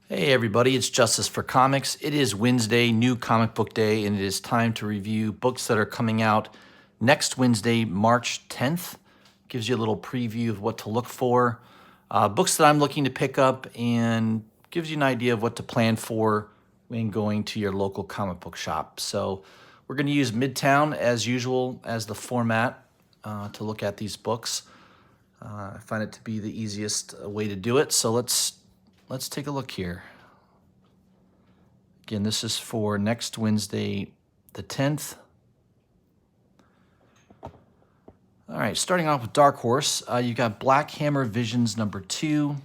Hey everybody, it's Justice for Comics. It is Wednesday, new comic book day, and it is time to review books that are coming out next Wednesday, March 10th. Gives you a little preview of what to look for. Books that I'm looking to pick up and gives you an idea of what to plan for when going to your local comic book shop. So we're going to use Midtown as usual as the format to look at these books. I find it to be the easiest way to do it. So let's take a look here. Again, this is for next Wednesday, the 10th. All right, starting off with Dark Horse, you got Black Hammer Visions number 2.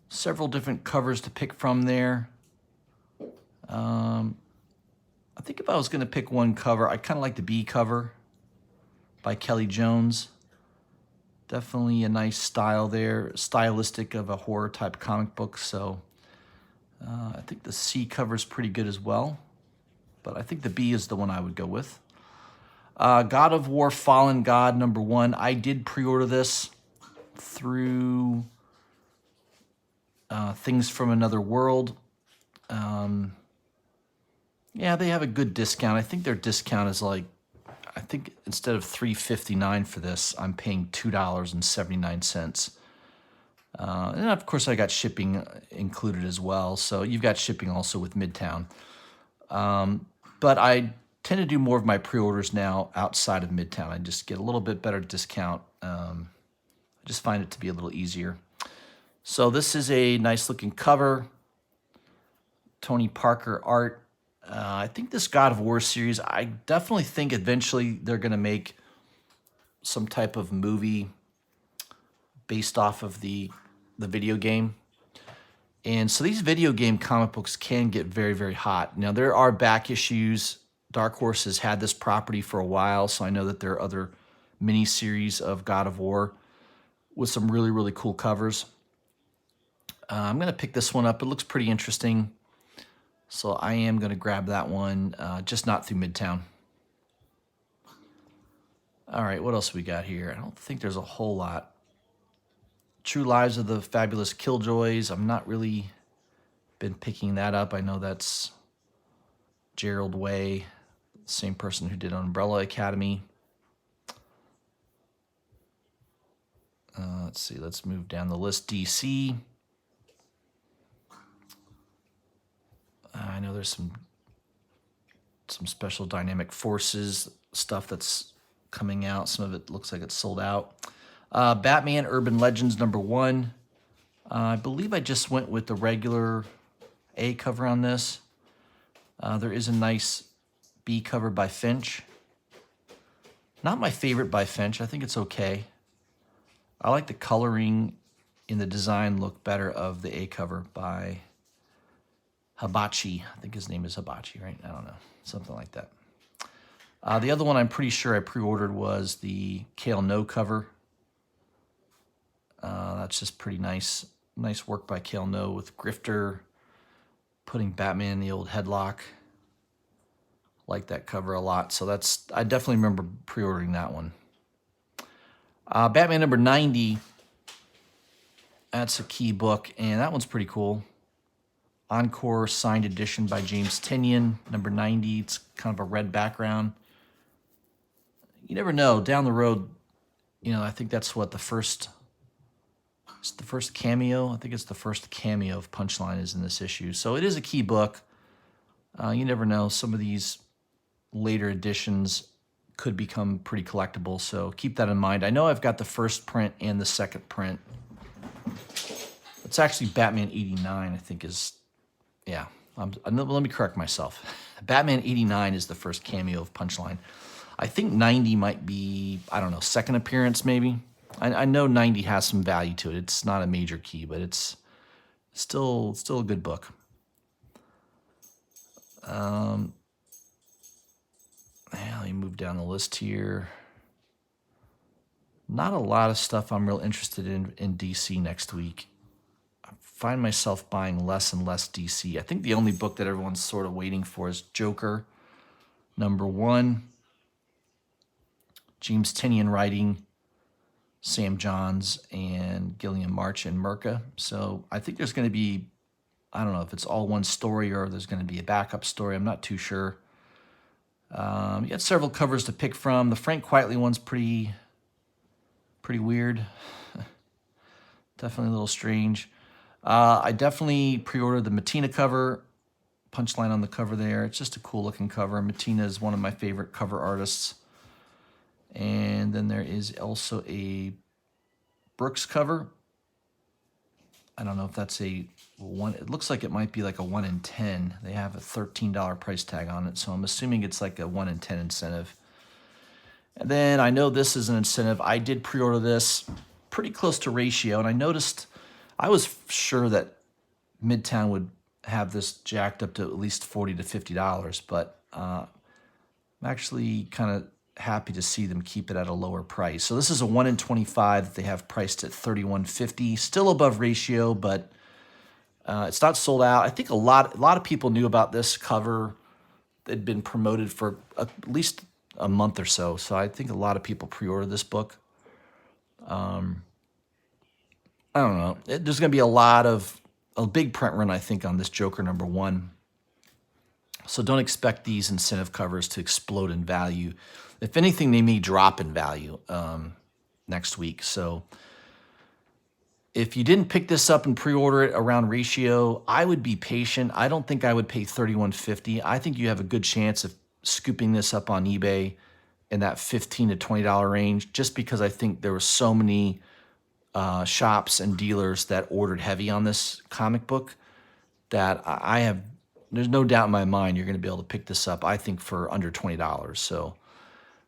Several different covers to pick from there. I think if I was going to pick one cover, I kind of like the B cover by Kelly Jones. Definitely a nice style there, stylistic of a horror type comic book. So I think the C cover is pretty good as well, but I think the B is the one I would go with. God of War Fallen God number 1. I did pre-order this through Things from Another World. Yeah, they have a good discount. I think their discount is like, I think instead of $3.59 for this, I'm paying $2.79. And of course, I got shipping included as well. So you've got shipping also with Midtown. But I tend to do more of my pre-orders now outside of Midtown. I just get a little bit better discount. I just find it to be a little easier. So this is a nice looking cover. Tony Parker art. I think this God of War series, I definitely think eventually they're going to make some type of movie based off of the video game. And so these video game comic books can get very, very hot. Now, there are back issues. Dark Horse has had this property for a while, so I know that there are other mini-series of God of War with some really, really cool covers. I'm going to pick this one up. It looks pretty interesting. So I am going to grab that one, just not through Midtown. All right, what else we got here? I don't think there's a whole lot. True Lives of the Fabulous Killjoys. I'm not really been picking that up. I know that's Gerald Way, same person who did Umbrella Academy. Let's see, let's move down the list. DC. I know there's some special Dynamic Forces stuff that's coming out. Some of it looks like it's sold out. Batman Urban Legends number 1. I believe I just went with the regular A cover on this. There is a nice B cover by Finch. Not my favorite by Finch. I think it's okay. I like the coloring in the design look better of the A cover by Hibachi. I think his name is Hibachi, right? I don't know. Something like that. The other one I'm pretty sure I pre-ordered was the Kale No cover. That's just pretty nice. Nice work by Kale No with Grifter putting Batman in the old headlock. Like that cover a lot. So I definitely remember pre-ordering that one. Batman number 90. That's a key book, and that one's pretty cool. Encore signed edition by James Tynion, number 90. It's kind of a red background. You never know. Down the road, I think that's what it's the first cameo. I think it's the first cameo of Punchline is in this issue. So it is a key book. You never know. Some of these later editions could become pretty collectible. So keep that in mind. I know I've got the first print and the second print. It's actually Batman 89, I think is... Yeah, let me correct myself. Batman 89 is the first cameo of Punchline. I think 90 might be, I don't know, second appearance maybe. I know 90 has some value to it. It's not a major key, but it's still a good book. Let me move down the list here. Not a lot of stuff I'm real interested in DC next week. Find myself buying less and less DC. I think the only book that everyone's sort of waiting for is Joker, number 1. James Tynion writing, Sam Johns and Gillian March and Merca. So I think there's going to be I don't know if it's all one story or there's going to be a backup story. I'm not too sure. You got several covers to pick from. The Frank Quitely one's pretty weird. Definitely a little strange. I definitely pre-ordered the Mattina cover. Punchline on the cover there. It's just a cool looking cover. Mattina is one of my favorite cover artists. And then there is also a Brooks cover. I don't know if that's a one. It looks like it might be like a 1 in 10. They have a $13 price tag on it, so I'm assuming it's like a 1 in 10 incentive. And then I know this is an incentive. I did pre-order this pretty close to ratio, and I noticed, I was sure that Midtown would have this jacked up to at least $40 to $50, but I'm actually kind of happy to see them keep it at a lower price. So this is a 1 in 25 that they have priced at $31.50, still above ratio, but it's not sold out. I think a lot of people knew about this cover. It'd been promoted for at least a month or so, so I think a lot of people pre-ordered this book. I don't know. There's going to be a big print run, I think, on this Joker #1. So don't expect these incentive covers to explode in value. If anything, they may drop in value next week. So if you didn't pick this up and pre-order it around ratio, I would be patient. I don't think I would pay $31.50. I think you have a good chance of scooping this up on eBay in that $15 to $20 range, just because I think there were so many shops and dealers that ordered heavy on this comic book that there's no doubt in my mind you're going to be able to pick this up, I think, for under $20. So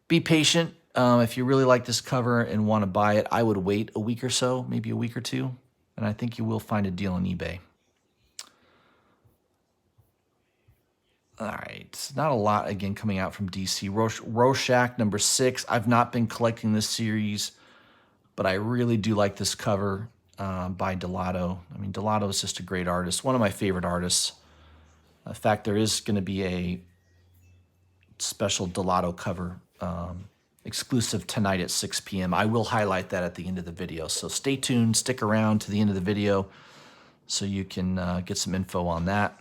be patient. If you really like this cover and want to buy it, I would wait a week or so, maybe a week or two, and I think you will find a deal on eBay. All right, not a lot, again, coming out from DC. Rorschach #6. I've not been collecting this series, but I really do like this cover by Delato. I mean, Delato is just a great artist, one of my favorite artists. In fact, there is going to be a special Delato cover exclusive tonight at 6 p.m. I will highlight that at the end of the video, so stay tuned, stick around to the end of the video so you can get some info on that.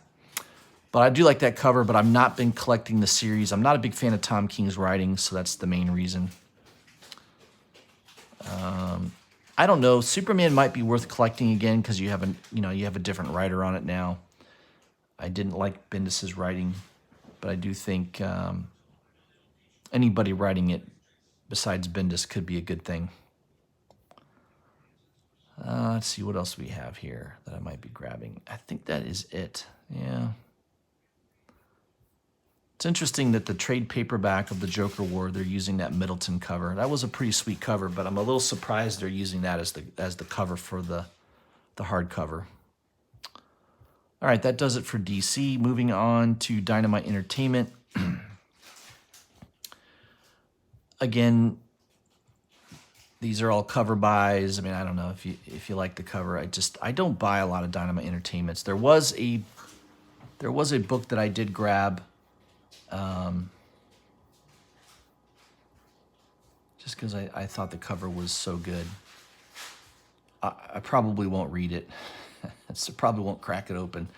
But I do like that cover, but I've not been collecting the series. I'm not a big fan of Tom King's writing, so that's the main reason. I don't know. Superman might be worth collecting again because you have a different writer on it now. I didn't like Bendis's writing, but I do think anybody writing it besides Bendis could be a good thing. Let's see what else we have here that I might be grabbing. I think that is it. Yeah. It's interesting that the trade paperback of the Joker War, they're using that Middleton cover. That was a pretty sweet cover, but I'm a little surprised they're using that as the cover for the hardcover. All right, that does it for DC. Moving on to Dynamite Entertainment. Again, these are all cover buys. I mean, I don't know if you like the cover. I don't buy a lot of Dynamite Entertainments. There was a book that I did grab. Just because I thought the cover was so good. I probably won't read it. So probably won't crack it open.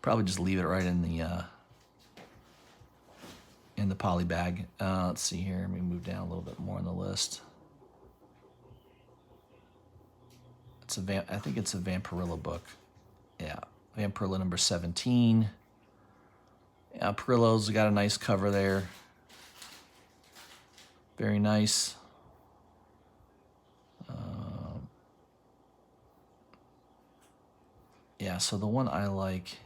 Probably just leave it right in the poly bag. Let's see here. Let me move down a little bit more on the list. I think it's a Vampirilla book. Yeah, Vampirilla #17. Yeah, Perillo's got a nice cover there. Very nice. Yeah, so the one I like,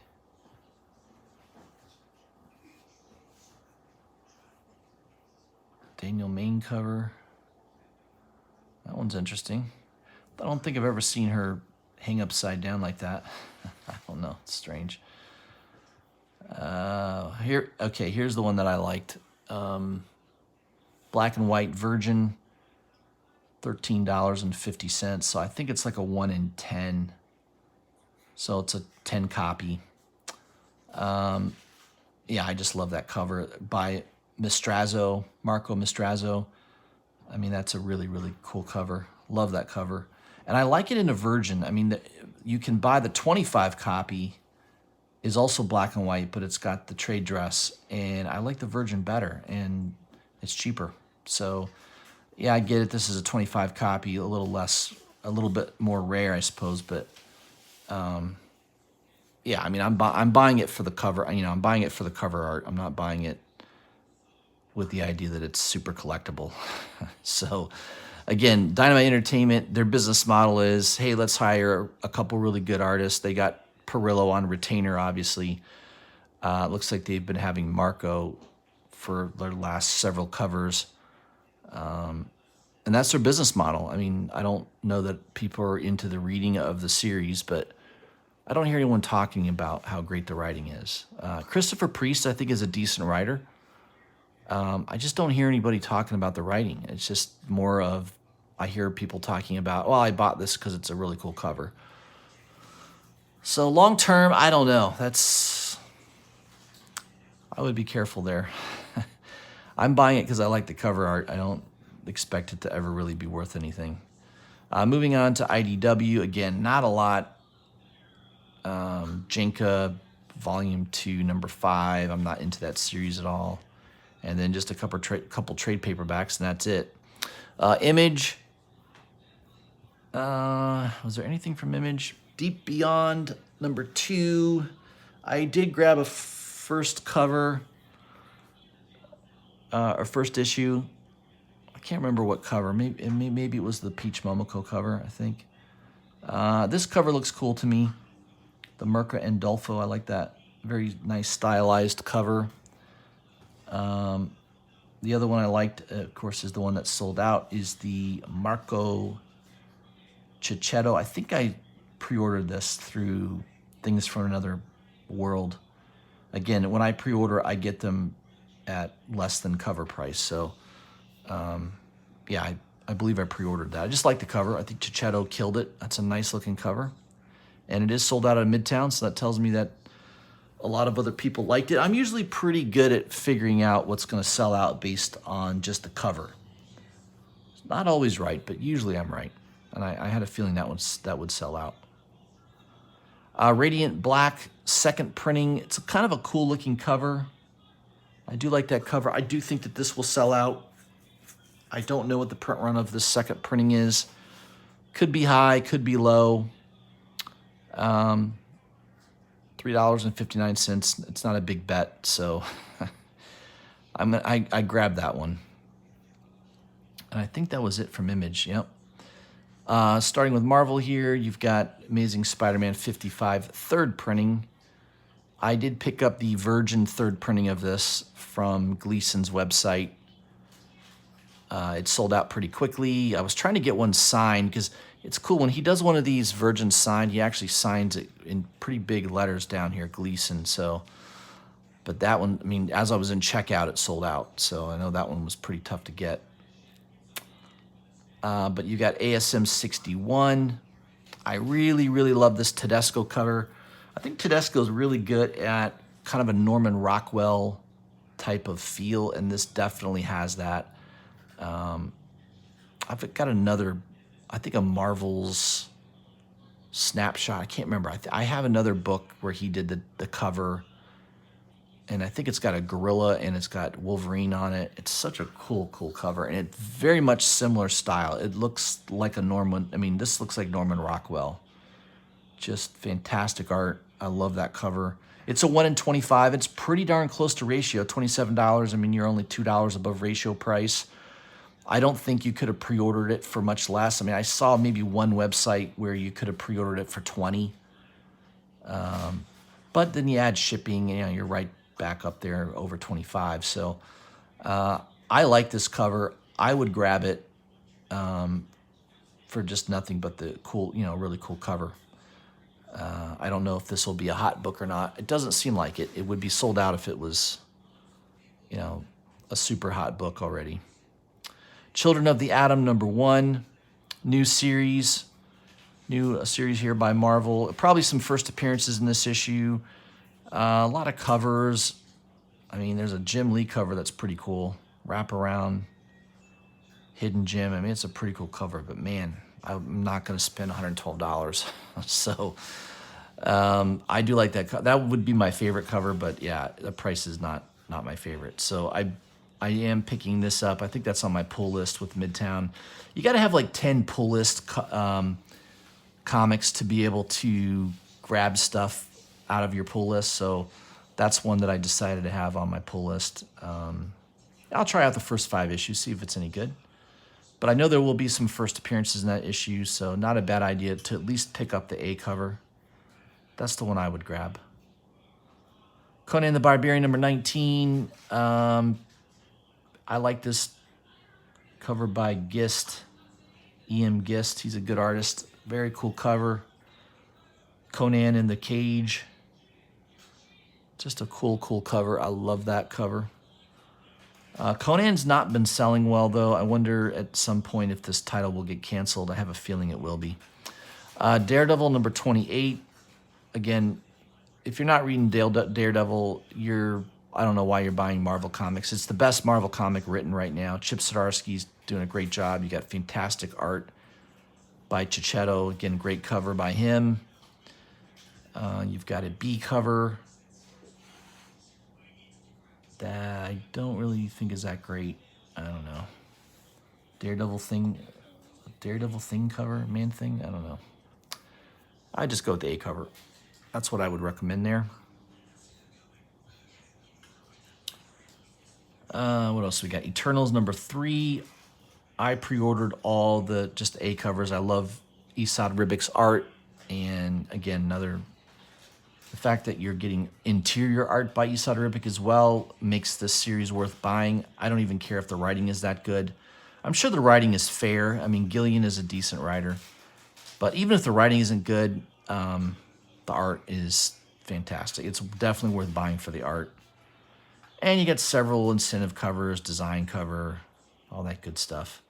Daniel Main cover. That one's interesting. I don't think I've ever seen her hang upside down like that. I don't know, it's strange. Here's the one that I liked. Black and White Virgin, $13.50. So I think it's like a 1 in 10. So it's a 10 copy. Yeah, I just love that cover by Marco Mistrazzo. I mean, that's a really, really cool cover. Love that cover. And I like it in a Virgin. I mean, you can buy the 25 copy is also black and white, but it's got the trade dress, and I like the Virgin better, and it's cheaper. So yeah, I get it. This is a 25 copy, a little less, a little bit more rare, I suppose, but yeah, I mean, I'm buying it for the cover. You know, I'm buying it for the cover art. I'm not buying it with the idea that it's super collectible. So again, Dynamite Entertainment, their business model is, hey, let's hire a couple really good artists. They got Perillo on retainer, obviously. It looks like they've been having Marco for their last several covers. And that's their business model. I mean, I don't know that people are into the reading of the series, but I don't hear anyone talking about how great the writing is. Christopher Priest, I think, is a decent writer. I just don't hear anybody talking about the writing. It's just more of, I hear people talking about, well, I bought this because it's a really cool cover. So long term, I don't know. I would be careful there. I'm buying it because I like the cover art. I don't expect it to ever really be worth anything. Moving on to IDW, again, not a lot. Jenka, Volume 2, number 5. I'm not into that series at all. And then just a couple trade paperbacks, and that's it. Image. Was there anything from Image? Deep Beyond, number 2. I did grab a first cover, or first issue. I can't remember what cover. Maybe it was the Peach Momoko cover, I think. This cover looks cool to me. The Merca and Dolfo, I like that. Very nice stylized cover. The other one I liked, of course, is the one that sold out, is the Marco Cicchetto. I think I pre-ordered this through Things from Another World. Again, when I pre-order, I get them at less than cover price. So, yeah, I believe I pre-ordered that. I just like the cover. I think Cicchetto killed it. That's a nice looking cover. And it is sold out at Midtown, so that tells me that a lot of other people liked it. I'm usually pretty good at figuring out what's going to sell out based on just the cover. It's not always right, but usually I'm right. And I had a feeling that would sell out. Radiant Black, second printing. It's kind of a cool looking cover. I do like that cover. I do think that this will sell out. I don't know what the print run of this second printing is. Could be high, could be low. $3.59. It's not a big bet, so I grabbed that one. And I think that was it from Image. Yep. Starting with Marvel here, you've got Amazing Spider-Man 55 third printing. I did pick up the Virgin third printing of this from Gleason's website. It sold out pretty quickly. I was trying to get one signed because it's cool. When he does one of these Virgin signed, he actually signs it in pretty big letters down here, Gleason. So, but that one, I mean, as I was in checkout, it sold out. So I know that one was pretty tough to get. But you got ASM 61. I really, really love this Tedesco cover. I think Tedesco is really good at kind of a Norman Rockwell type of feel, and this definitely has that. I've got another, I think a Marvel's Snapshot. I can't remember. I have another book where he did the cover, and I think it's got a gorilla and it's got Wolverine on it. It's such a cool cover, and it's very much similar style. It looks like a Norman, I mean, this looks like Norman Rockwell. Just fantastic art. I love that cover. It's a 1 in 25. It's pretty darn close to ratio, $27. I mean, you're only $2 above ratio price. I don't think you could have pre-ordered it for much less. I mean, I saw maybe one website where you could have pre-ordered it for $20. But then you add shipping, you know, you're right back up there over $25. So I like this cover. I would grab it for just nothing but the cool, you know, really cool cover. I don't know if this will be a hot book or not. It doesn't seem like it. It would be sold out if it was, you know, a super hot book already. Children of the Atom #1, new series. A series here by Marvel. Probably some first appearances in this issue. A lot of covers. I mean, there's a Jim Lee cover that's pretty cool. Wraparound, Hidden Gem. I mean, it's a pretty cool cover, but man, I'm not going to spend $112. So I do like that. That would be my favorite cover, but yeah, the price is not my favorite. So I am picking this up. I think that's on my pull list with Midtown. You got to have like 10 pull list comics to be able to grab stuff out of your pull list. So that's one that I decided to have on my pull list. I'll try out the first 5 issues, see if it's any good. But I know there will be some first appearances in that issue, so not a bad idea to at least pick up the A cover. That's the one I would grab. Conan the Barbarian number 19. I like this cover by Gist, E.M. Gist. He's a good artist. Very cool cover. Conan in the cage. Just a cool cover. I love that cover. Conan's not been selling well, though. I wonder at some point if this title will get canceled. I have a feeling it will be. Daredevil number 28. Again, if you're not reading Daredevil, I don't know why you're buying Marvel Comics. It's the best Marvel comic written right now. Chip Zdarsky's doing a great job. You got fantastic art by Chichetto. Again, great cover by him. You've got a B cover that I don't really think is that great. I don't know. Daredevil thing cover, Man Thing, I don't know. I just go with the A cover. That's what I would recommend there. What else we got? Eternals number 3. I pre-ordered all the just A covers. I love Esad Ribick's art, and again, the fact that you're getting interior art by Esad Ribick as well makes this series worth buying. I don't even care if the writing is that good. I'm sure the writing is fair. I mean, Gillian is a decent writer. But even if the writing isn't good, the art is fantastic. It's definitely worth buying for the art. And you get several incentive covers, design cover, all that good stuff.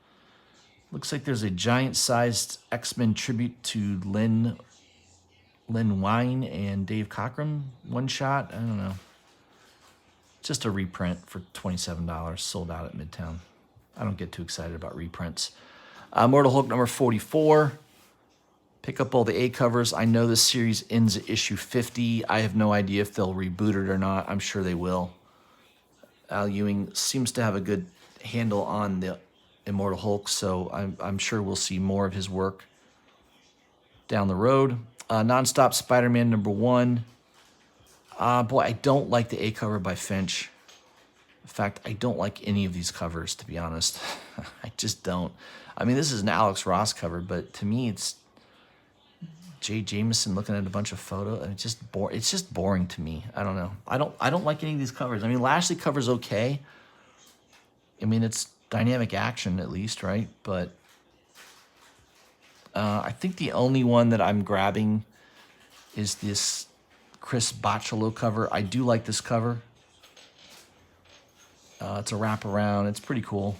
Looks like there's a giant-sized X-Men tribute to Lynn Wein and Dave Cockrum one-shot. I don't know. Just a reprint for $27, sold out at Midtown. I don't get too excited about reprints. Mortal Hulk number 44. Pick up all the A covers. I know this series ends at issue 50. I have no idea if they'll reboot it or not. I'm sure they will. Al Ewing seems to have a good handle on the Immortal Hulk, so I'm sure we'll see more of his work down the road. Nonstop Spider-Man number 1. Boy, I don't like the A cover by Finch. In fact, I don't like any of these covers, to be honest. I just don't. I mean, this is an Alex Ross cover, but to me, it's Jay Jameson looking at a bunch of photos, and it's just boring to me. I don't know. I don't like any of these covers. I mean, Lashley cover's okay. I mean, it's dynamic action at least, right? But I think the only one that I'm grabbing is this Chris Bachalo cover. I do like this cover. It's a wraparound. It's pretty cool.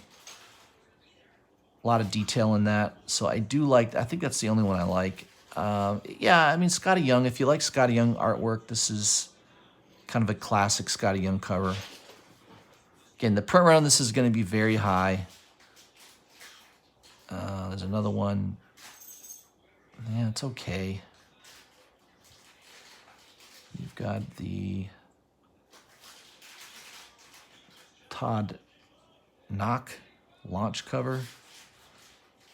A lot of detail in that. So I think that's the only one I like. Yeah, I mean, Scotty Young, if you like Scotty Young artwork, this is kind of a classic Scotty Young cover. Again, the print run on this is going to be very high. There's another one. Yeah, it's okay. You've got the Todd Knock launch cover.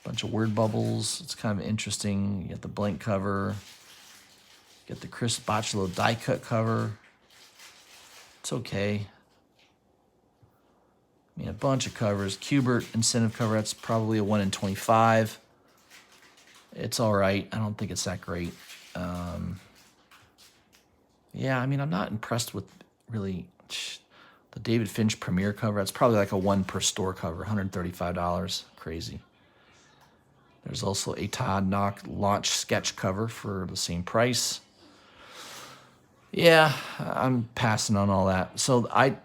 Bunch of word bubbles. It's kind of interesting. You got the blank cover. You got the Chris Bachalo die cut cover. It's okay. I mean, a bunch of covers. Kubert incentive cover. That's probably a 1 in 25. It's all right. I don't think it's that great. Yeah, I mean, I'm not impressed with really the David Finch premiere cover. That's probably like a 1 per store cover. $135. Crazy. There's also a Todd Knock launch sketch cover for the same price. Yeah, I'm passing on all that. So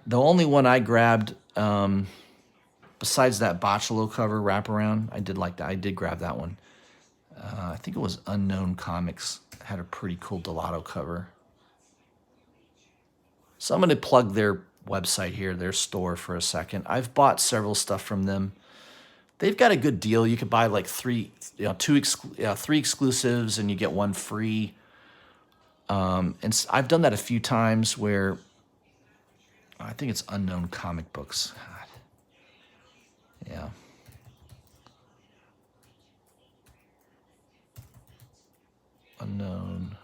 the only one I grabbed, besides that Bachalo cover wraparound, I did like that. I did grab that one. I think it was Unknown Comics. Had a pretty cool Delato cover. So I'm going to plug their website here, their store, for a second. I've bought several stuff from them. They've got a good deal. You could buy like three exclusives and you get one free. And I've done that a few times where I think it's Unknown Comic Books. God. Yeah. Unknown.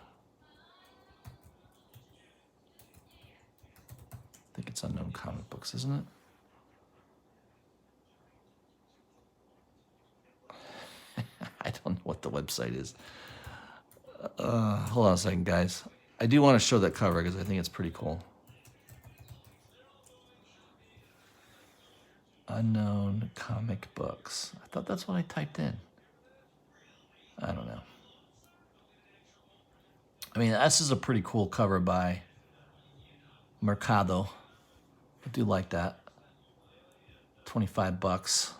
I think it's Unknown Comic Books, isn't it? I don't know what the website is. Hold on a second, guys. I do want to show that cover because I think it's pretty cool. Unknown Comic Books. I thought that's what I typed in. I don't know. I mean, this is a pretty cool cover by Mercado. I do like that. $25.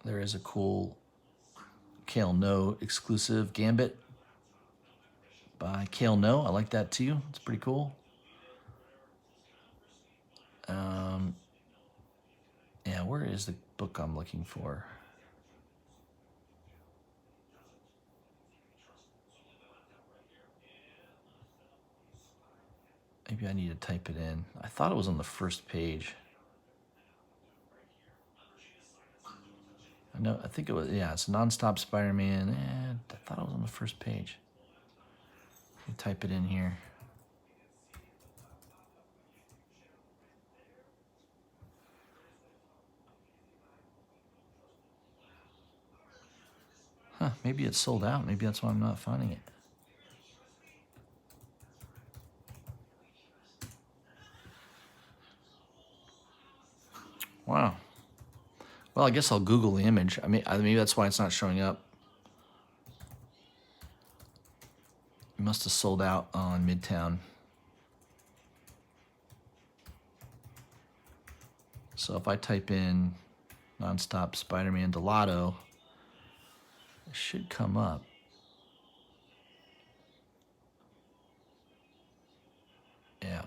There is a cool Kale No exclusive Gambit by Kale No. I like that too. It's pretty cool. Yeah, where is the book I'm looking for? Maybe I need to type it in. I thought it was on the first page. I think it was, yeah, it's Nonstop Spider-Man. I thought it was on the first page. Let me type it in here. Huh, maybe it's sold out. Maybe that's why I'm not finding it. Wow. Well, I guess I'll Google the image. I mean, maybe that's why it's not showing up. It must have sold out on Midtown. So if I type in Nonstop Spider-Man Delato, it should come up. Yeah.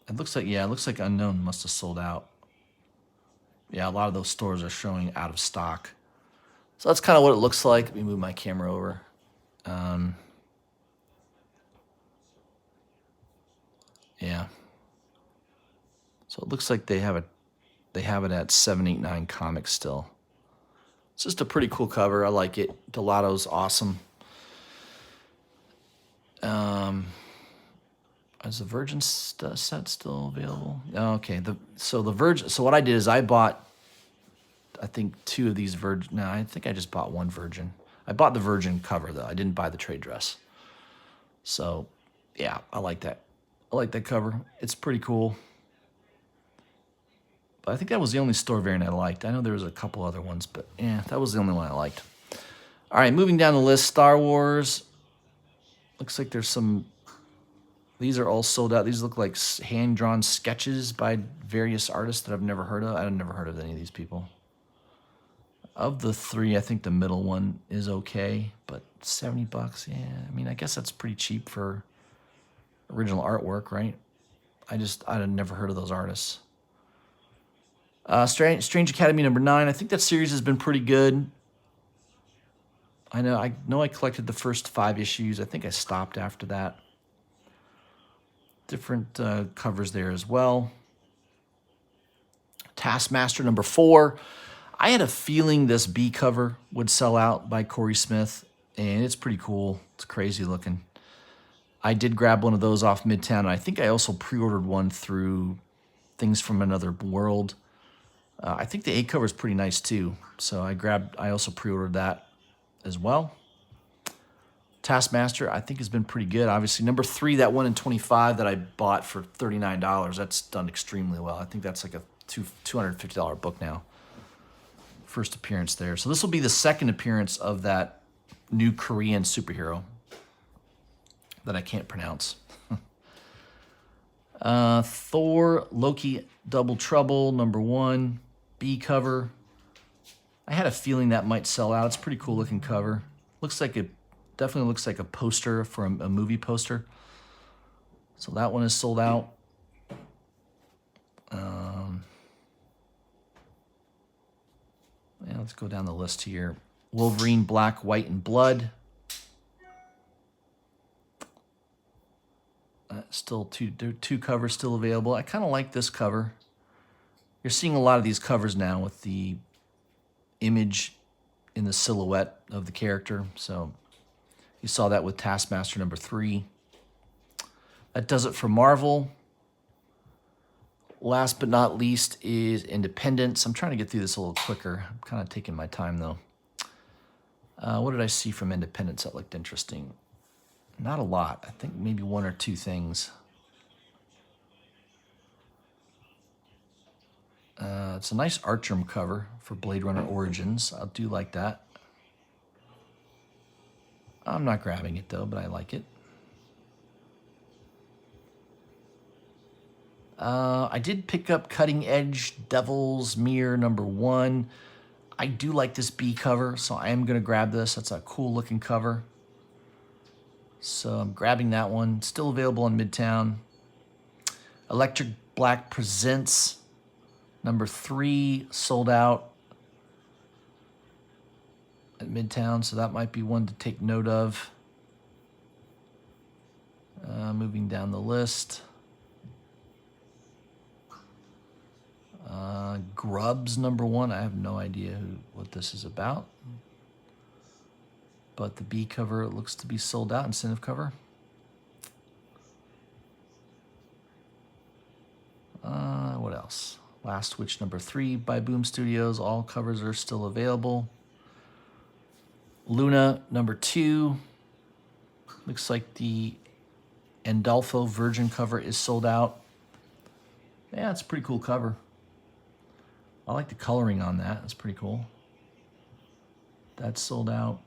It looks like Unknown must have sold out. Yeah, a lot of those stores are showing out of stock. So that's kind of what it looks like. Let me move my camera over. Yeah. So it looks like they have it at 789 Comics still. It's just a pretty cool cover. I like it. Delato's awesome. Is the Virgin set still available? Oh, okay. So what I did is I bought, I think, 2 of these Virgin. No, I think I just bought 1 Virgin. I bought the Virgin cover though. I didn't buy the trade dress. So, yeah, I like that. I like that cover. It's pretty cool. But I think that was the only store variant I liked. I know there was a couple other ones, but yeah, that was the only one I liked. All right, moving down the list, Star Wars. Looks like there's some. These are all sold out. These look like hand-drawn sketches by various artists that I've never heard of. I've never heard of any of these people. Of the 3, I think the middle one is okay, but $70, yeah. I mean, I guess that's pretty cheap for original artwork, right? I'd never heard of those artists. Strange Academy number 9. I think that series has been pretty good. I know I collected the first 5 issues. I think I stopped after that. Different covers there as well. Taskmaster number 4. I had a feeling this B cover would sell out by Corey Smith, and it's pretty cool. It's crazy looking. I did grab one of those off Midtown, and I think I also pre-ordered one through Things from Another World. I think the A cover is pretty nice too, so I also pre-ordered that as well. Taskmaster, I think, has been pretty good. Obviously, number 3, that one in 25 that I bought for $39, that's done extremely well. I think that's like a $250 book now. First appearance there. So this will be the second appearance of that new Korean superhero that I can't pronounce. Thor, Loki, Double Trouble, number 1, B cover. I had a feeling that might sell out. It's a pretty cool looking cover. Definitely looks like a poster for a movie poster. So that one is sold out. Yeah, let's go down the list here. Wolverine Black, White, and Blood. Still two covers still available. I kind of like this cover. You're seeing a lot of these covers now with the image in the silhouette of the character. So you saw that with Taskmaster number 3. That does it for Marvel. Last but not least is Independence. I'm trying to get through this a little quicker. I'm kind of taking my time though. What did I see from Independence that looked interesting? Not a lot. I think maybe one or two things. It's a nice Artgerm cover for Blade Runner Origins. I do like that. I'm not grabbing it though, but I like it. I did pick up Cutting Edge Devil's Mirror number 1. I do like this B cover, so I am going to grab this. That's a cool looking cover. So I'm grabbing that one. Still available in Midtown. Electric Black Presents number 3, sold out at Midtown, so that might be one to take note of. Moving down the list. Grubs number 1. I have no idea what this is about. But the B cover looks to be sold out, incentive cover. What else? Last Witch number 3 by Boom Studios. All covers are still available. Luna number 2. Looks like the Andolfo Virgin cover is sold out. Yeah, it's a pretty cool cover. I like the coloring on that. That's pretty cool. That's sold out.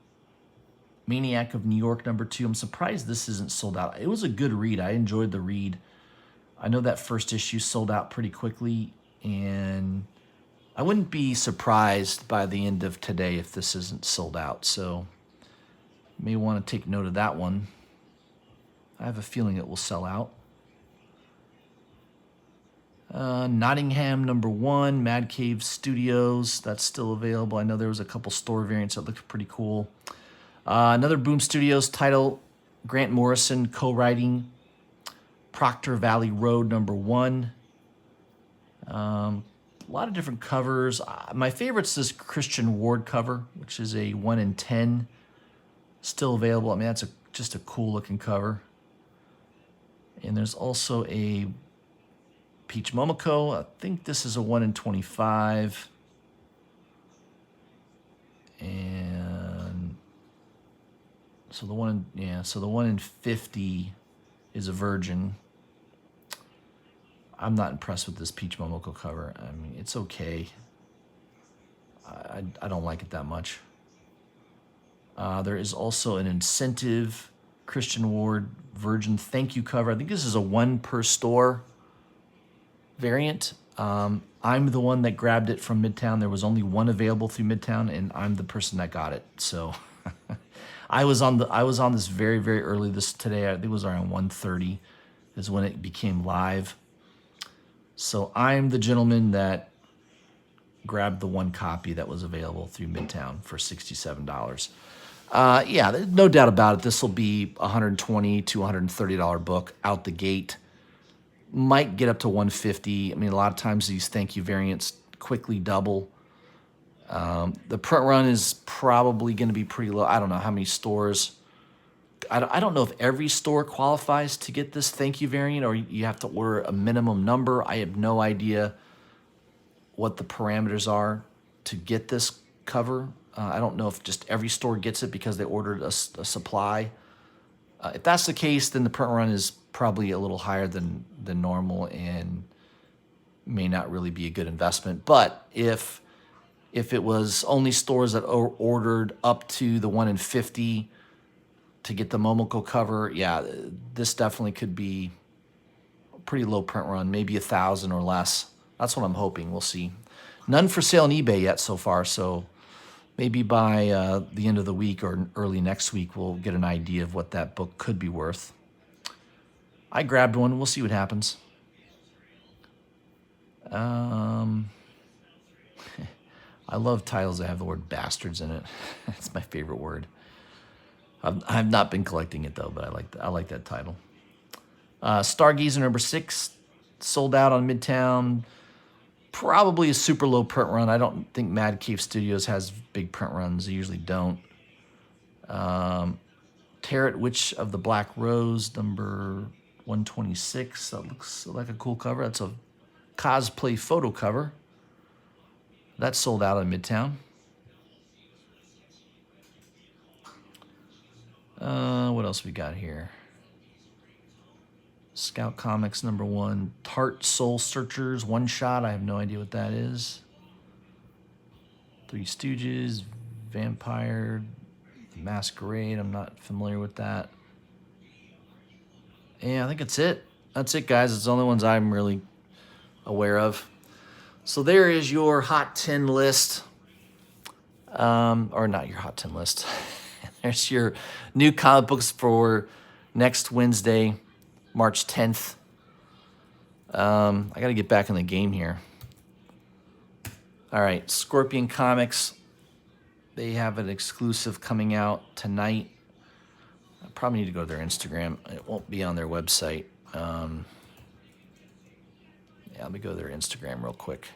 Maniac of New York number 2. I'm surprised this isn't sold out. It was a good read. I enjoyed the read. I know that first issue sold out pretty quickly, and I wouldn't be surprised by the end of today if this isn't sold out. So you may want to take note of that one. I have a feeling it will sell out. Nottingham number 1, Mad Cave Studios. That's still available. I know there was a couple store variants that looked pretty cool. Another Boom Studios title, Grant Morrison co-writing, Proctor Valley Road number 1. A lot of different covers. My favorite's this Christian Ward cover, which is a 1 in 10. Still available. I mean, that's just a cool looking cover. And there's also a Peach Momoko. I think this is a 1 in 25. And so the one in 50 is a Virgin. I'm not impressed with this Peach Momoko cover. I mean, it's okay. I don't like it that much. There is also an incentive Christian Ward Virgin thank you cover. I think this is a 1 per store variant. I'm the one that grabbed it from Midtown. There was only one available through Midtown, and I'm the person that got it. So I was on this very, very early today. I think it was around 1:30 is when it became live. So I'm the gentleman that grabbed the 1 copy that was available through Midtown for $67. Yeah, there's no doubt about it. This will be $120 to $130 book out the gate. Might get up to $150. I mean, a lot of times these thank you variants quickly double. The print run is probably going to be pretty low. I don't know how many stores. I don't know if every store qualifies to get this thank you variant, or you have to order a minimum number. I have no idea what the parameters are to get this cover. I don't know if just every store gets it because they ordered a supply. If that's the case, then the print run is probably a little higher than normal and may not really be a good investment. But if it was only stores that ordered up to the 1 in 50 to get the Momoko cover, yeah, this definitely could be a pretty low print run, maybe 1,000 or less. That's what I'm hoping. We'll see. None for sale on eBay yet so far, so maybe by the end of the week or early next week, we'll get an idea of what that book could be worth. I grabbed one. We'll see what happens. I I love titles that have the word bastards in it. It's my favorite word. I've not been collecting it though, but I like that title. Stargazer number 6 sold out on Midtown. Probably a super low print run. I don't think Mad Cave Studios has big print runs. They usually don't. Tarot Witch of the Black Rose number 126. That looks like a cool cover. That's a cosplay photo cover. That sold out in Midtown. What else we got here? Scout Comics number 1. Tart Soul Searchers, one shot. I have no idea what that is. Three Stooges, Vampire, Masquerade. I'm not familiar with that. Yeah, I think that's it. That's it, guys. It's the only ones I'm really aware of. So there is your Hot 10 list. Or not your Hot 10 list. There's your new comic books for next Wednesday, March 10th. I got to get back in the game here. All right, Scorpion Comics. They have an exclusive coming out tonight. I probably need to go to their Instagram. It won't be on their website. Yeah, let me go to their Instagram real quick.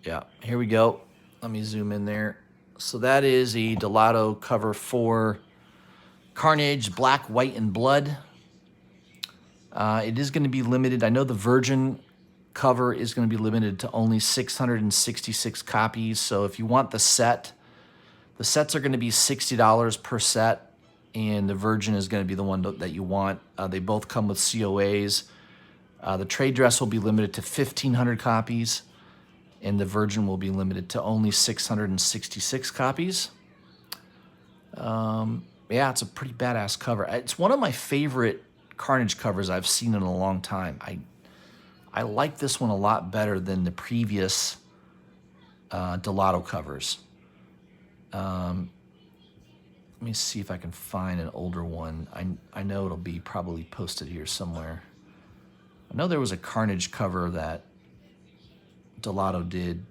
Yeah, here we go. Let me zoom in there. So that is a Delato cover for Carnage, Black, White, and Blood. It is going to be limited. I know the Virgin cover is going to be limited to only 666 copies. So if you want the sets are going to be $60 per set, and the Virgin is going to be the one that you want. They both come with COAs. The trade dress will be limited to 1,500 copies. And the Virgin will be limited to only 666 copies. Yeah, it's a pretty badass cover. It's one of my favorite Carnage covers I've seen in a long time. I like this one a lot better than the previous Delato covers. Let me see if I can find an older one. I know it'll be probably posted here somewhere. I know there was a Carnage cover that Delato did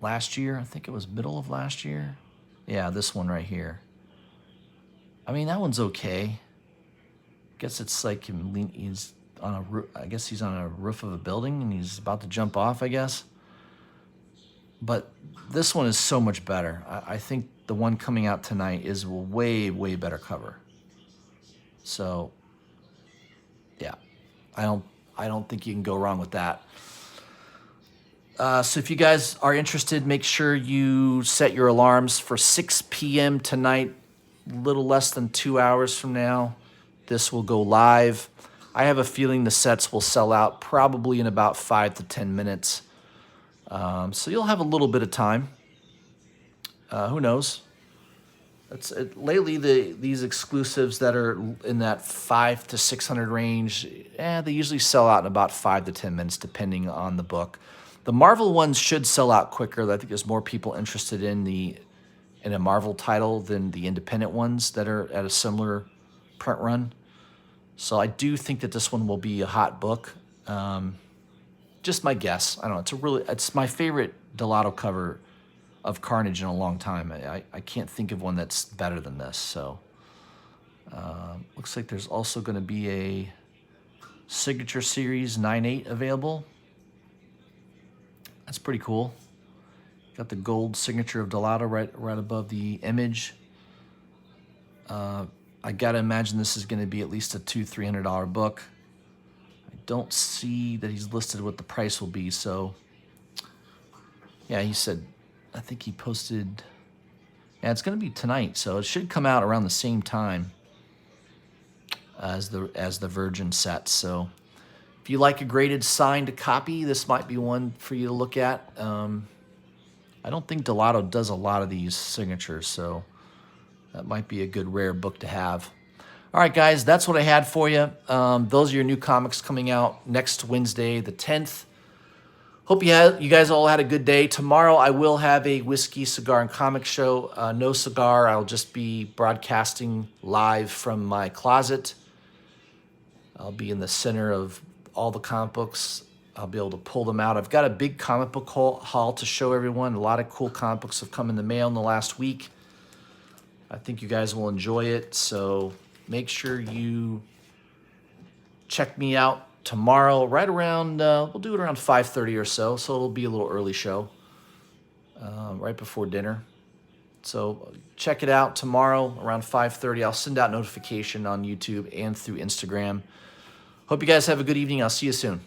last year. I think it was middle of last year. Yeah, this one right here. I mean, that one's okay. Guess it's like he's on a roof. I guess he's on a roof of a building and he's about to jump off, I guess. But this one is so much better. I think the one coming out tonight is a way, way better cover. So, yeah, I don't think you can go wrong with that. So if you guys are interested, make sure you set your alarms for 6 p.m. tonight, a little less than 2 hours from now. This will go live. I have a feeling the sets will sell out probably in about 5 to 10 minutes. So you'll have a little bit of time. Who knows? Lately, these exclusives that are in that 500 to 600 range, they usually sell out in about 5 to 10 minutes, depending on the book. The Marvel ones should sell out quicker. I think there's more people interested in a Marvel title than the independent ones that are at a similar print run. So I do think that this one will be a hot book. Just my guess. I don't know. It's my favorite Delato cover of Carnage in a long time. I can't think of one that's better than this. So looks like there's also going to be a Signature Series 9/8 available. That's pretty cool. Got the gold signature of Delato right above the image. I gotta imagine this is going to be at least a $200-300 book. I don't see that he's listed what the price will be. So, yeah, he said. I think he posted. Yeah, it's going to be tonight, so it should come out around the same time as the Virgin set. So, if you like a graded signed copy, this might be one for you to look at. I don't think Delato does a lot of these signatures, so that might be a good rare book to have. All right, guys, that's what I had for you. Those are your new comics coming out next Wednesday, the 10th. Hope you guys all had a good day. Tomorrow I will have a whiskey, cigar, and comic show. No cigar. I'll just be broadcasting live from my closet. I'll be in the center of all the comic books. I'll be able to pull them out. I've got a big comic book haul to show everyone. A lot of cool comic books have come in the mail in the last week. I think you guys will enjoy it. So make sure you check me out tomorrow, right around, we'll do it around 5:30 or so. So it'll be a little early show, right before dinner. So check it out tomorrow around 5:30. I'll send out notification on YouTube and through Instagram. Hope you guys have a good evening. I'll see you soon.